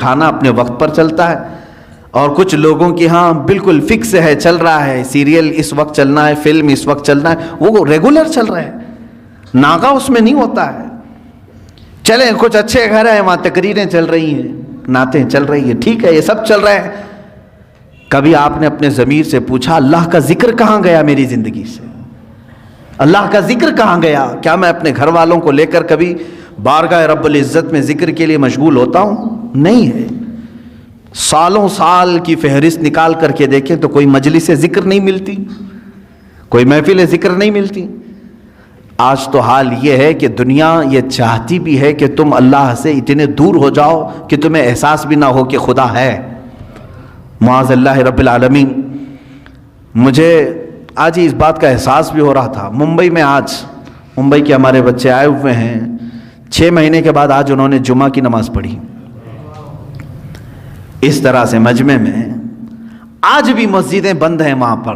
کھانا اپنے وقت پر چلتا ہے، اور کچھ لوگوں کی ہاں بالکل فکس ہے، چل رہا ہے، سیریل اس وقت چلنا ہے، فلم اس وقت چلنا ہے، وہ ریگولر چل رہا ہے، ناغہ اس میں نہیں ہوتا ہے۔ چلیں کچھ اچھے گھر ہیں وہاں تقریریں چل رہی ہیں، نعتیں چل رہی ہیں، ٹھیک ہے، یہ سب چل رہے ہیں۔ کبھی آپ نے اپنے ضمیر سے پوچھا اللہ کا ذکر کہاں گیا میری زندگی سے؟ اللہ کا ذکر کہاں گیا؟ کیا میں اپنے گھر والوں کو لے کر کبھی بارگاہ رب العزت میں ذکر کے لیے مشغول ہوتا ہوں؟ نہیں ہے۔ سالوں سال کی فہرست نکال کر کے دیکھیں تو کوئی مجلس ذکر نہیں ملتی، کوئی محفل ذکر نہیں ملتی۔ آج تو حال یہ ہے کہ دنیا یہ چاہتی بھی ہے کہ تم اللہ سے اتنے دور ہو جاؤ کہ تمہیں احساس بھی نہ ہو کہ خدا ہے، معاذ اللہ رب العالمین۔ مجھے آج ہی اس بات کا احساس بھی ہو رہا تھا۔ ممبئی میں آج ممبئی کے ہمارے بچے آئے ہوئے ہیں، 6 مہینے کے بعد آج انہوں نے جمعہ کی نماز پڑھی۔ اس طرح سے مجمع میں آج بھی مسجدیں بند ہیں وہاں پر۔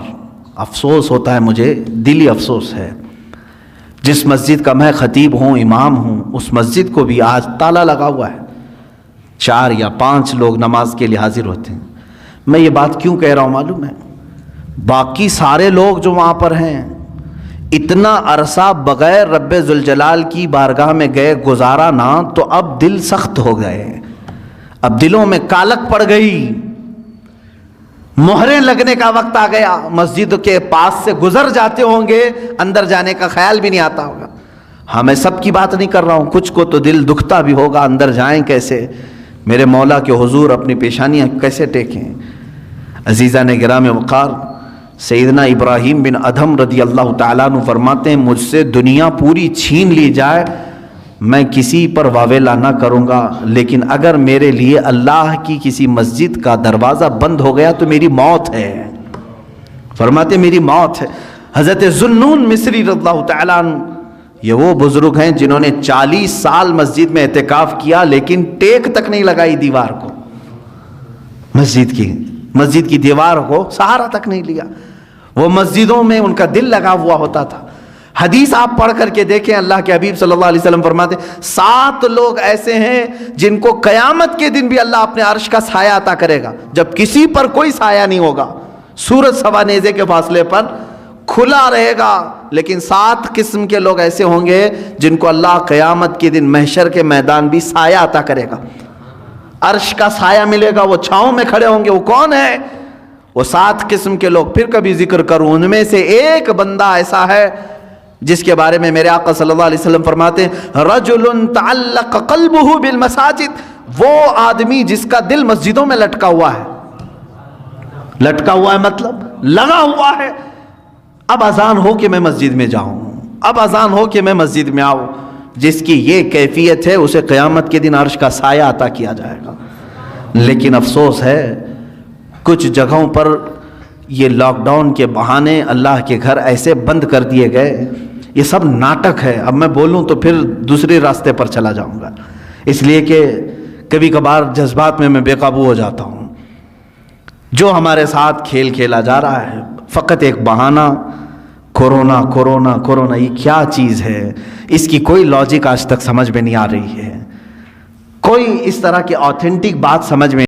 افسوس ہوتا ہے مجھے، دلی افسوس ہے۔ جس مسجد کا میں خطیب ہوں، امام ہوں، اس مسجد کو بھی آج تالا لگا ہوا ہے، 4 یا 5 لوگ نماز کے لیے حاضر ہوتے ہیں۔ میں یہ بات کیوں کہہ رہا ہوں معلوم ہے؟ باقی سارے لوگ جو وہاں پر ہیں اتنا عرصہ بغیر رب ذوالجلال کی بارگاہ میں گئے گزارا نہ، تو اب دل سخت ہو گئے، اب دلوں میں کالک پڑ گئی، مہریں لگنے کا وقت آ گیا۔ مسجد کے پاس سے گزر جاتے ہوں گے، اندر جانے کا خیال بھی نہیں آتا ہوگا۔ ہاں میں سب کی بات نہیں کر رہا ہوں، کچھ کو تو دل دکھتا بھی ہوگا، اندر جائیں کیسے، میرے مولا کے حضور اپنی پیشانیاں کیسے ٹیکیں۔ عزیزان گرام وقار، سیدنا ابراہیم بن ادھم رضی اللہ تعالیٰ عنہ فرماتے ہیں مجھ سے دنیا پوری چھین لی جائے میں کسی پر واویلا نہ کروں گا، لیکن اگر میرے لیے اللہ کی کسی مسجد کا دروازہ بند ہو گیا تو میری موت ہے۔ فرماتے میری موت ہے۔ حضرت ذوالنون مصری رضی اللہ تعالیٰ عنہ، یہ وہ بزرگ ہیں جنہوں نے 40 سال مسجد میں اعتکاف کیا لیکن ٹیک تک نہیں لگائی دیوار کو، مسجد کی دیوار کو سہارا تک نہیں لیا۔ وہ مسجدوں میں ان کا دل لگا ہوا ہوتا تھا۔ حدیث آپ پڑھ کر کے دیکھیں، اللہ کے حبیب صلی اللہ علیہ وسلم فرماتے ہیں 7 لوگ ایسے ہیں جن کو قیامت کے دن بھی اللہ اپنے عرش کا سایہ عطا کرے گا، جب کسی پر کوئی سایہ نہیں ہوگا، سورج سوا نیزے کے فاصلے پر کھلا رہے گا، لیکن 7 قسم کے لوگ ایسے ہوں گے جن کو اللہ قیامت کے دن محشر کے میدان بھی سایہ عطا کرے گا، عرش کا سایہ ملے گا، وہ چھاؤں میں کھڑے ہوں گے۔ وہ کون ہے؟ وہ 7 قسم کے لوگ پھر کبھی ذکر کروں، ان میں سے ایک بندہ ایسا ہے جس کے بارے میں میرے آقا صلی اللہ علیہ وسلم فرماتے ہیں رجل تعلق قلبہ بالمساجد، وہ آدمی جس کا دل مسجدوں میں لٹکا ہوا ہے۔ لٹکا ہوا ہے مطلب لگا ہوا ہے، اب اذان ہو کہ میں مسجد میں جاؤں، اب اذان ہو کہ میں مسجد میں آؤں۔ جس کی یہ کیفیت ہے اسے قیامت کے دن عرش کا سایہ عطا کیا جائے گا۔ لیکن افسوس ہے کچھ جگہوں پر یہ لاک ڈاؤن کے بہانے اللہ کے گھر ایسے بند کر دیے گئے، یہ سب ناٹک ہے۔ اب میں بولوں تو پھر دوسرے راستے پر چلا جاؤں گا، اس لیے کہ کبھی کبھار جذبات میں بے قابو ہو جاتا ہوں۔ جو ہمارے ساتھ کھیل کھیلا جا رہا ہے فقط ایک بہانہ، کورونا کورونا کورونا، یہ کیا چیز ہے؟ اس کی کوئی لاجک آج تک سمجھ میں نہیں آ رہی ہے، کوئی اس طرح کی آتھینٹک بات سمجھ میں